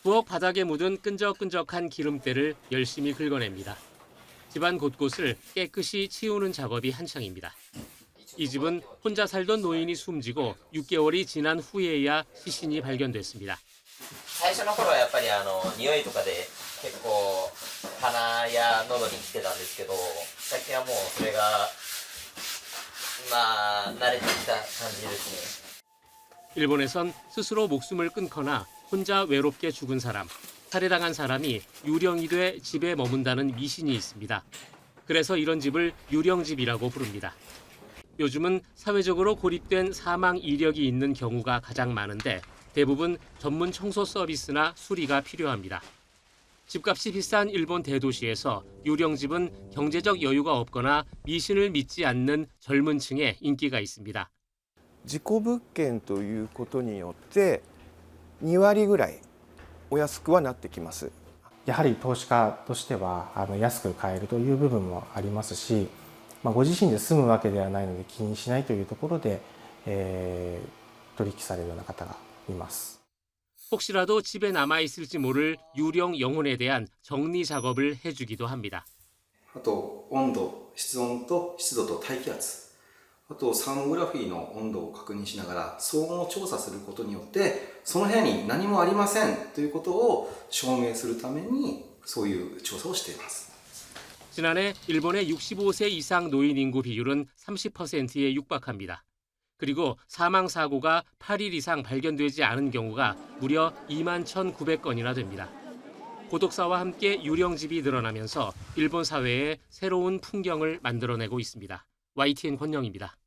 부엌 바닥에 묻은 끈적끈적한 기름때를 열심히 긁어냅니다. 집안 곳곳을 깨끗이 치우는 작업이 한창입니다. 이 집은 혼자 살던 노인이 숨지고 6개월이 지난 후에야 시신이 발견됐습니다. 最初の頃はやっぱり匂いとかで結構鼻や喉に来てたんですけど、最近はもうそれがまあ慣れてきた感じですね。 일본에선 스스로 목숨을 끊거나 혼자 외롭게 죽은 사람, 살해당한 사람이 유령이 돼 집에 머문다는 미신이 있습니다. 그래서 이런 집을 유령집이라고 부릅니다. 요즘은 사회적으로 고립된 사망 이력이 있는 경우가 가장 많은데 대부분 전문 청소 서비스나 수리가 필요합니다. 집값이 비싼 일본 대도시에서 유령집은 경제적 여유가 없거나 미신을 믿지 않는 젊은 층에 인기가 있습니다. 事故物件ということによって2割ぐらいお安くはなってきます。やはり投資家としては安く買えるという部分もありますし、ご自身で住むわけではないので気にしないというところで、取引されるような方がいます。 혹시라도 집에 남아있을지 모를 유령 영혼에 대한 정리 작업을 해주기도 합니다. あと温度、室温と湿度と大気圧、あとサーモグラフィーの温度を確認しながら騒音を調査することによってその部屋に何もありませんということを証明するためにそういう調査をしています。 지난해 일본의 65세 이상 노인 인구 비율은 30%에 육박합니다. 그리고 사망 사고가 8일 이상 발견되지 않은 경우가 무려 21,900건이나 됩니다. 고독사와 함께 유령집이 늘어나면서 일본 사회에 새로운 풍경을 만들어내고 있습니다. YTN 권영입니다.